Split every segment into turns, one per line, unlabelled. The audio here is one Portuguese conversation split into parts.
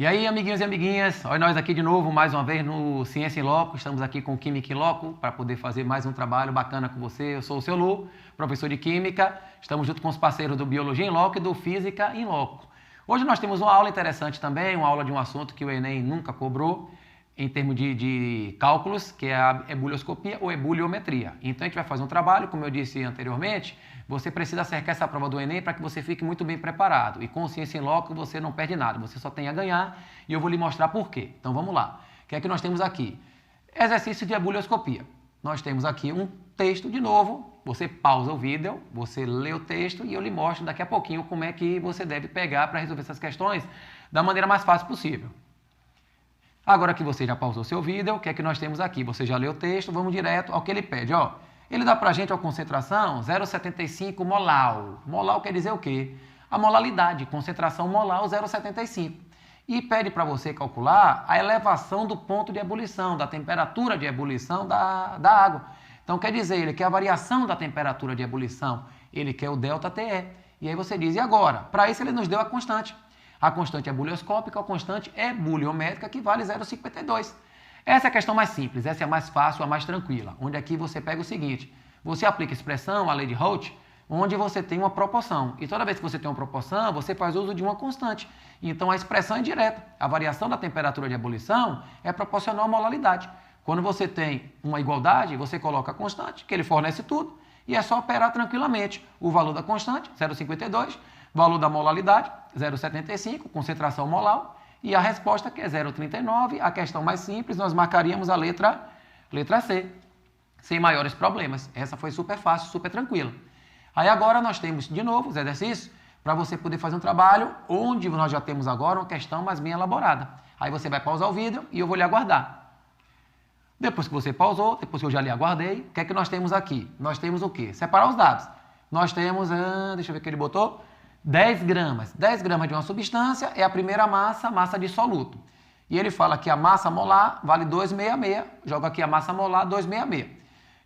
E aí, amiguinhos e amiguinhas, olha nós aqui de novo, mais uma vez no Ciência em Loco. Estamos aqui com Química em Loco para poder fazer mais um trabalho bacana com você. Eu sou o seu Lu, professor de Química. Estamos junto com os parceiros do Biologia em Loco e do Física em Loco. Hoje nós temos uma aula interessante também, uma aula de um assunto que o Enem nunca cobrou, em termos de cálculos, que é a ebullioscopia ou ebuliometria. Então a gente vai fazer um trabalho, como eu disse anteriormente, você precisa acertar essa prova do Enem para que você fique muito bem preparado. E com Ciência em Loco você não perde nada, você só tem a ganhar e eu vou lhe mostrar por quê. Então vamos lá. O que é que nós temos aqui? Exercício de ebullioscopia. Nós temos aqui um texto de novo, você pausa o vídeo, você lê o texto e eu lhe mostro daqui a pouquinho como é que você deve pegar para resolver essas questões da maneira mais fácil possível. Agora que você já pausou seu vídeo, o que é que nós temos aqui? Você já leu o texto, vamos direto ao que ele pede. Ó, ele dá para a gente a concentração 0,75 molar. Molar quer dizer o quê? A molalidade, concentração molar 0,75. E pede para você calcular a elevação do ponto de ebulição, da temperatura de ebulição da água. Então quer dizer, ele quer a variação da temperatura de ebulição, ele quer o ΔTE. E aí você diz, e agora? Para isso ele nos deu a constante. A constante ebullioscópica, a constante ebuliométrica, que vale 0,52. Essa é a questão mais simples, essa é a mais fácil, a mais tranquila. Onde aqui você pega o seguinte, você aplica a expressão, a lei de Raoult, onde você tem uma proporção. E toda vez que você tem uma proporção, você faz uso de uma constante. Então a expressão é direta. A variação da temperatura de ebulição é proporcional à molalidade. Quando você tem uma igualdade, você coloca a constante, que ele fornece tudo, e é só operar tranquilamente. O valor da constante, 0,52, valor da molalidade, 0,75, concentração molar, e a resposta que é 0,39, a questão mais simples, nós marcaríamos a letra C, sem maiores problemas. Essa foi super fácil, super tranquila. Aí agora nós temos de novo os exercícios para você poder fazer um trabalho onde nós já temos agora uma questão mais bem elaborada. Aí você vai pausar o vídeo e eu vou lhe aguardar. Depois que você pausou, depois que eu já lhe aguardei, o que é que nós temos aqui? Nós temos o quê? Separar os dados. Nós temos, deixa eu ver o que ele botou, 10 gramas. 10 gramas de uma substância é a primeira massa, massa de soluto. E ele fala que a massa molar vale 266, joga aqui a massa molar 266.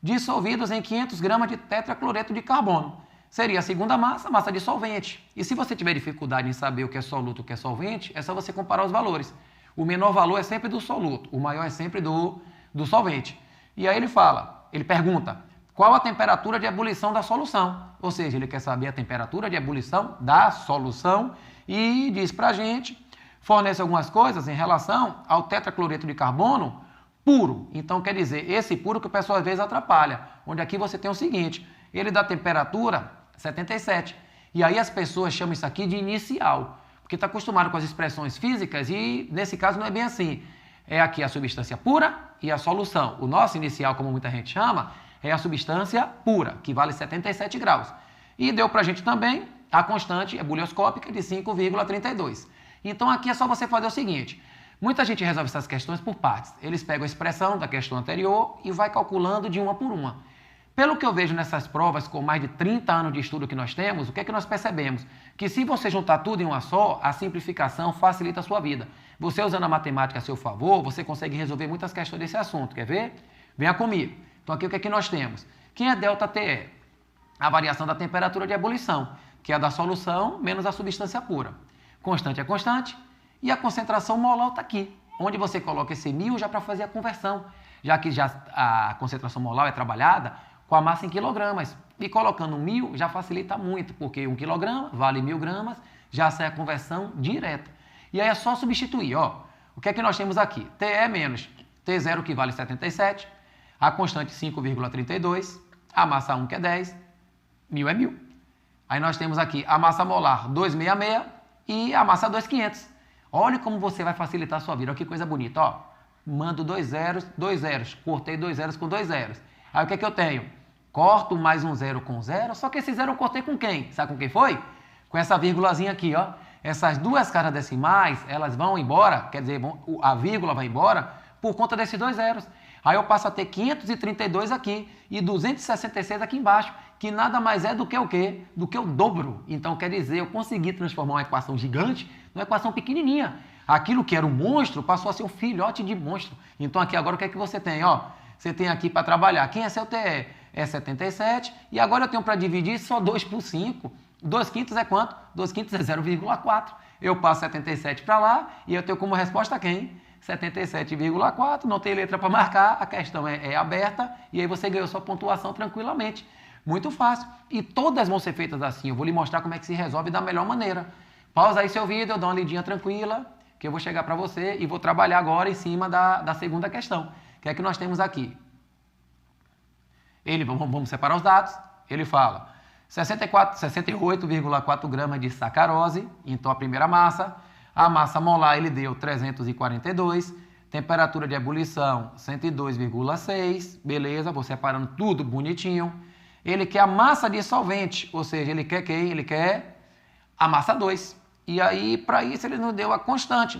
Dissolvidos em 500 gramas de tetracloreto de carbono. Seria a segunda massa, massa de solvente. E se você tiver dificuldade em saber o que é soluto e o que é solvente, é só você comparar os valores. O menor valor é sempre do soluto, o maior é sempre do solvente. E aí ele pergunta, qual a temperatura de ebulição da solução? Ou seja, ele quer saber a temperatura de ebulição da solução e diz pra gente, fornece algumas coisas em relação ao tetracloreto de carbono puro. Então quer dizer, esse puro que o pessoal às vezes atrapalha, onde aqui você tem o seguinte, ele dá temperatura 77. E aí as pessoas chamam isso aqui de inicial, porque está acostumado com as expressões físicas e nesse caso não é bem assim. É aqui a substância pura e a solução. O nosso inicial, como muita gente chama, é a substância pura, que vale 77 graus. E deu para a gente também a constante ebullioscópica de 5,32. Então aqui é só você fazer o seguinte, muita gente resolve essas questões por partes. Eles pegam a expressão da questão anterior e vai calculando de uma por uma. Pelo que eu vejo nessas provas, com mais de 30 anos de estudo que nós temos, o que é que nós percebemos? Que se você juntar tudo em uma só, a simplificação facilita a sua vida. Você usando a matemática a seu favor, você consegue resolver muitas questões desse assunto. Quer ver? Venha comigo. Então aqui o que é que nós temos? Quem é ΔTE? A variação da temperatura de ebulição, que é a da solução menos a substância pura. Constante é constante e a concentração molar está aqui, onde você coloca esse 1000 já para fazer a conversão, já que a concentração molar é trabalhada com a massa em quilogramas. E colocando 1000 já facilita muito, porque 1 quilograma vale 1000 gramas, já sai a conversão direta. E aí é só substituir, ó. O que é que nós temos aqui? TE menos T0 que vale 77, a constante 5,32, a massa 1 que é 10, 1000 é 1000. Aí nós temos aqui a massa molar 266 e a massa 2,500. Olha como você vai facilitar a sua vida, olha que coisa bonita, ó. Mando 2 zeros, cortei 2 zeros com 2 zeros. Aí o que é que eu tenho? Corto mais um zero com zero, só que esse zero eu cortei com quem? Sabe com quem foi? Com essa vírgulazinha aqui, ó. Essas duas casas decimais, elas vão embora, quer dizer, a vírgula vai embora por conta desses 2 zeros. Aí eu passo a ter 532 aqui e 266 aqui embaixo, que nada mais é do que o quê? Do que o dobro. Então quer dizer, eu consegui transformar uma equação gigante numa equação pequenininha. Aquilo que era um monstro passou a ser um filhote de monstro. Então aqui agora o que é que você tem? Ó, você tem aqui para trabalhar. Quem é seu TE? É 77. E agora eu tenho para dividir só 2 por 5. 2 quintos é quanto? 2 quintos é 0,4. eu passo 77 para lá e eu tenho como resposta quem? 77,4, não tem letra para marcar, a questão é aberta e aí você ganhou sua pontuação tranquilamente. Muito fácil. E todas vão ser feitas assim. Eu vou lhe mostrar como é que se resolve da melhor maneira. Pausa aí seu vídeo, dá uma lidinha tranquila, que eu vou chegar para você e vou trabalhar agora em cima da segunda questão. O que é que nós temos aqui? Vamos separar os dados. Ele fala 68,4 gramas de sacarose, então a primeira massa. A massa molar ele deu 342, temperatura de ebulição 102,6, beleza, vou separando tudo bonitinho. Ele quer a massa dissolvente, ou seja, ele quer quem? Ele quer a massa 2. E aí, para isso, ele nos deu a constante,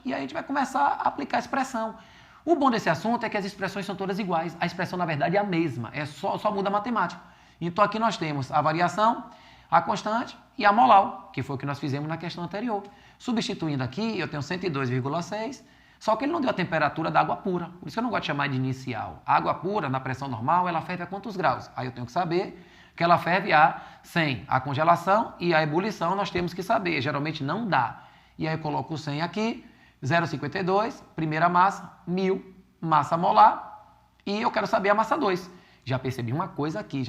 e aí a gente vai começar a aplicar a expressão. O bom desse assunto é que as expressões são todas iguais, a expressão, na verdade, é a mesma, só muda a matemática. Então, aqui nós temos a variação, a constante e a molar, que foi o que nós fizemos na questão anterior. Substituindo aqui, eu tenho 102,6, só que ele não deu a temperatura da água pura. Por isso que eu não gosto de chamar de inicial. A água pura, na pressão normal, ela ferve a quantos graus? Aí eu tenho que saber que ela ferve a 100. A congelação e a ebulição nós temos que saber. Geralmente não dá. E aí eu coloco o 100 aqui, 0,52, primeira massa, 1000, massa molar, e eu quero saber a massa 2. Já percebi uma coisa aqui,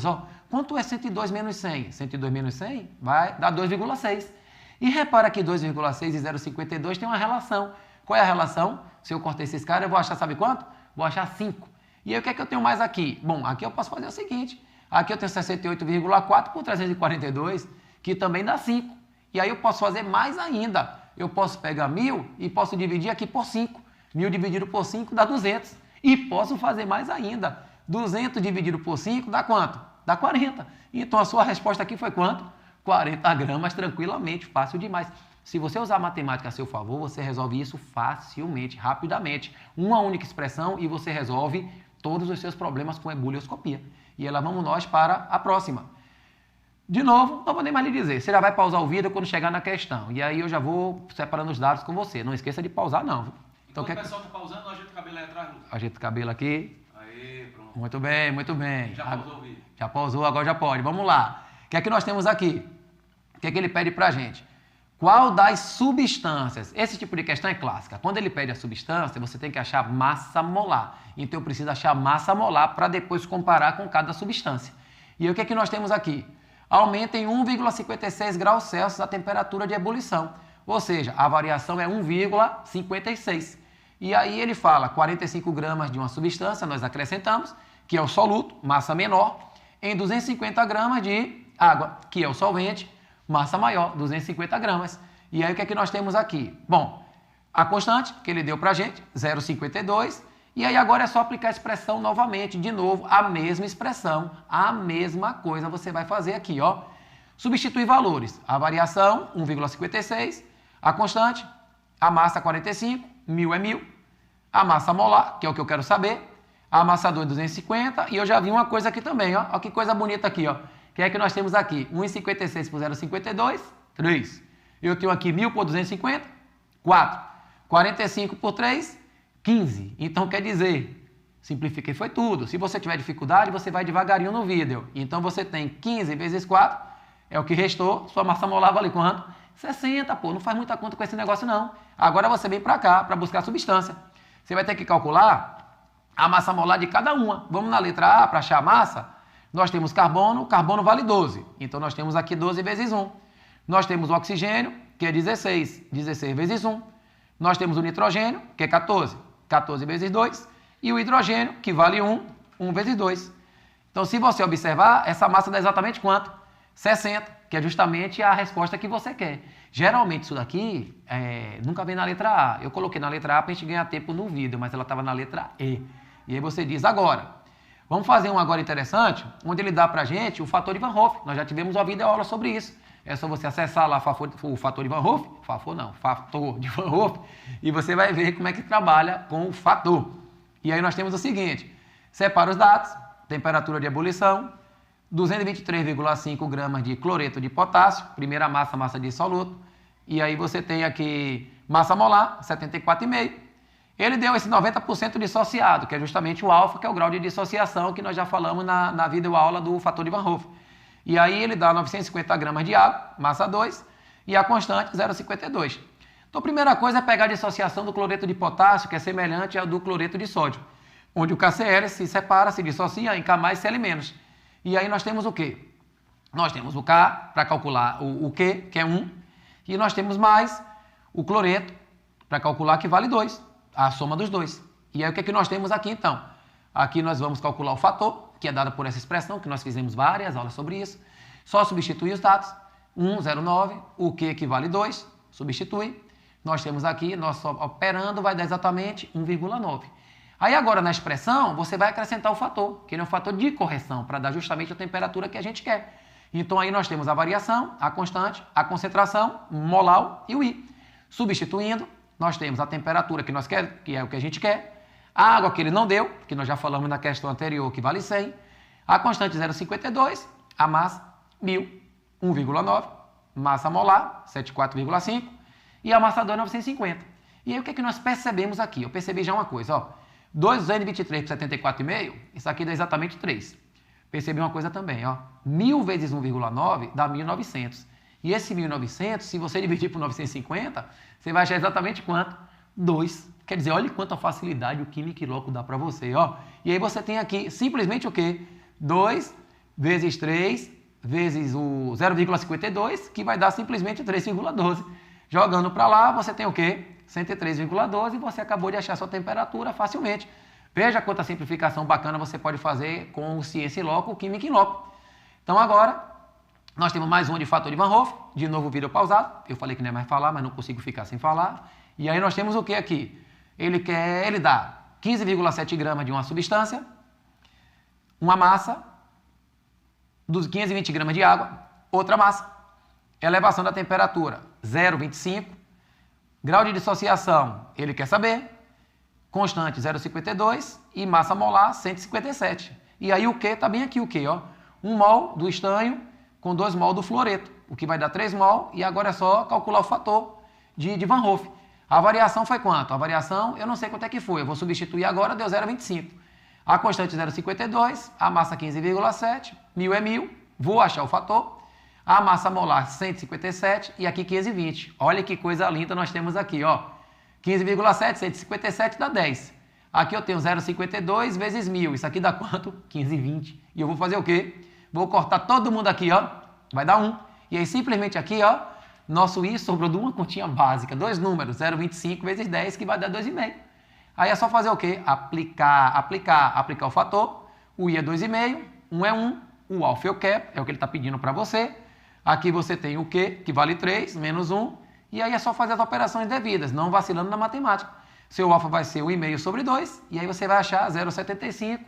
ó. Quanto é 102 menos 100? 102 menos 100 vai dar 2,6. E repara que 2,6 e 0,52 tem uma relação. Qual é a relação? Se eu cortar esses caras, eu vou achar, sabe quanto? Vou achar 5. E aí o que é que eu tenho mais aqui? Bom, aqui eu posso fazer o seguinte. Aqui eu tenho 68,4 por 342, que também dá 5. E aí eu posso fazer mais ainda. Eu posso pegar 1000 e posso dividir aqui por 5. 1000 dividido por 5 dá 200. E posso fazer mais ainda. 200 dividido por 5 dá quanto? Dá 40. Então a sua resposta aqui foi quanto? 40 gramas tranquilamente, fácil demais. Se você usar a matemática a seu favor, você resolve isso facilmente, rapidamente. Uma única expressão e você resolve todos os seus problemas com ebulioscopia. E lá vamos nós para a próxima. De novo, não vou nem mais lhe dizer. Você já vai pausar o vídeo quando chegar na questão. E aí eu já vou separando os dados com você. Não esqueça de pausar, não.
Então, o pessoal está pausando, ajeita o cabelo aí atrás, Lucas.
Ajeita o cabelo aqui.
Aí, pronto.
Muito bem, muito bem.
Já pausou o vídeo.
Já pausou, agora já pode. Vamos lá. O que é que nós temos aqui? O que é que ele pede para a gente? Qual das substâncias? Esse tipo de questão é clássica. Quando ele pede a substância, você tem que achar massa molar. Então eu preciso achar massa molar para depois comparar com cada substância. E aí o que é que nós temos aqui? Aumenta em 1,56 graus Celsius a temperatura de ebulição. Ou seja, a variação é 1,56. E aí ele fala 45 gramas de uma substância, nós acrescentamos, que é o soluto, massa menor, em 250 gramas de água, que é o solvente, massa maior, 250 gramas. E aí o que é que nós temos aqui? Bom, a constante que ele deu para a gente, 0,52. E aí agora é só aplicar a expressão novamente, de novo, a mesma expressão, a mesma coisa você vai fazer aqui, ó. Substituir valores. A variação, 1,56. A constante, a massa 45, 1000 é 1000. A massa molar, que é o que eu quero saber. A massa 2, 250. E eu já vi uma coisa aqui também, ó. Olha que coisa bonita aqui, ó. O que é que nós temos aqui? 1,56 por 0,52, 3. Eu tenho aqui 1000 por 250, 4. 45 por 3, 15. Então, quer dizer, simplifiquei foi tudo. Se você tiver dificuldade, você vai devagarinho no vídeo. Então, você tem 15 vezes 4, é o que restou. Sua massa molar vale quanto? 60, pô. Não faz muita conta com esse negócio, não. Agora você vem para cá para buscar a substância. Você vai ter que calcular a massa molar de cada uma. Vamos na letra A para achar a massa. Nós temos carbono, carbono vale 12. Então, nós temos aqui 12 vezes 1. Nós temos o oxigênio, que é 16. 16 vezes 1. Nós temos o nitrogênio, que é 14. 14 vezes 2. E o hidrogênio, que vale 1. 1 vezes 2. Então, se você observar, essa massa dá exatamente quanto? 60, que é justamente a resposta que você quer. Geralmente, isso daqui nunca vem na letra A. Eu coloquei na letra A para a gente ganhar tempo no vídeo, mas ela estava na letra E. E aí você diz agora. Vamos fazer um agora interessante, onde ele dá para a gente o fator de Van Hoff. Nós já tivemos uma videoaula sobre isso. É só você acessar lá o fator de Van Hoff, fator de Van Hoff, e você vai ver como é que trabalha com o fator. E aí nós temos o seguinte, separa os dados, temperatura de ebulição, 223,5 gramas de cloreto de potássio, primeira massa, massa dissoluto, e aí você tem aqui massa molar, 74,5. Ele deu esse 90% dissociado, que é justamente o alfa, que é o grau de dissociação que nós já falamos na videoaula do fator de Van Hoff. E aí ele dá 950 gramas de água, massa 2, e a constante 0,52. Então, a primeira coisa é pegar a dissociação do cloreto de potássio, que é semelhante ao do cloreto de sódio, onde o KCl se separa, se dissocia em K mais Cl-. E aí nós temos o quê? Nós temos o K para calcular o Q, que é 1, e nós temos mais o cloreto para calcular que vale 2, a soma dos dois. E aí o que é que nós temos aqui então? Aqui nós vamos calcular o fator, que é dado por essa expressão, que nós fizemos várias aulas sobre isso. Só substituir os dados, 1,09, o Q que vale 2, substitui. Nós temos aqui, nós operando, vai dar exatamente 1,9. Aí agora na expressão, você vai acrescentar o fator, que ele é um fator de correção, para dar justamente a temperatura que a gente quer. Então aí nós temos a variação, a constante, a concentração, molar e o I. Substituindo, nós temos a temperatura que nós queremos, que é o que a gente quer, a água que ele não deu, que nós já falamos na questão anterior, que vale 100, a constante 0,52, a massa 1.000, 1,9, massa molar 74,5 e a massa 2 950. E aí o que é que nós percebemos aqui? Eu percebi já uma coisa, ó, 2N23 por 74,5, isso aqui dá exatamente 3. Percebi uma coisa também, ó, 1.000 vezes 1,9 dá 1.900. E esse 1.900, se você dividir por 950, você vai achar exatamente quanto? 2. Quer dizer, olha quanta facilidade o Química in Loco dá para você, ó. E aí você tem aqui simplesmente o quê? 2 vezes 3 vezes o 0,52, que vai dar simplesmente 3,12. Jogando para lá, você tem o quê? 103,12 e você acabou de achar sua temperatura facilmente. Veja quanta simplificação bacana você pode fazer com o Ciência in Loco, o Química in Loco. Então agora, nós temos mais um de fator de Van Hoff, de novo o vídeo pausado. Eu falei que não é mais falar, mas não consigo ficar sem falar. E aí nós temos o que aqui? Ele dá 15,7 gramas de uma substância, uma massa, dos 520 gramas de água, outra massa, elevação da temperatura 0,25, grau de dissociação, ele quer saber, constante 0,52 e massa molar 157. E aí o Q está bem aqui, o Q, ó, 1 mol do estanho com 2 mol do fluoreto, o que vai dar 3 mol, e agora é só calcular o fator de Van Hoff. A variação foi quanto? A variação, eu não sei quanto é que foi, eu vou substituir agora, deu 0,25. A constante 0,52, a massa 15,7, 1.000 é 1.000, vou achar o fator. A massa molar 157 e aqui 520. Olha que coisa linda nós temos aqui, ó. 15,7, 157 dá 10. Aqui eu tenho 0,52 vezes 1.000, isso aqui dá quanto? 15,20. E eu vou fazer o quê? Vou cortar todo mundo aqui, ó, vai dar 1. E aí simplesmente aqui, ó, nosso I sobrou de uma continha básica, dois números, 0,25 vezes 10, que vai dar 2,5. Aí é só fazer o quê? Aplicar o fator. O I é 2,5, 1 é 1, o alfa é o cap, é o que ele está pedindo para você. Aqui você tem o Q, que vale 3, menos 1, e aí é só fazer as operações devidas, não vacilando na matemática. Seu alfa vai ser 1,5 sobre 2, e aí você vai achar 0,75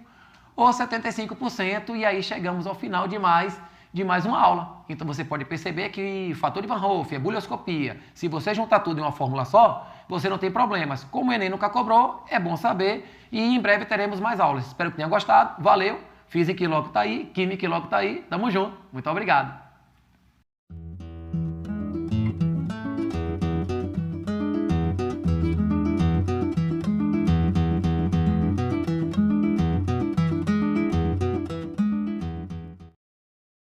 ou 75%, e aí chegamos ao final de mais uma aula. Então você pode perceber que fator de Van Hoff, ebullioscopia, se você juntar tudo em uma fórmula só, você não tem problemas. Como o Enem nunca cobrou, é bom saber, e em breve teremos mais aulas. Espero que tenha gostado, valeu, Física in Loco tá aí, Química in Loco tá aí, tamo junto, muito obrigado.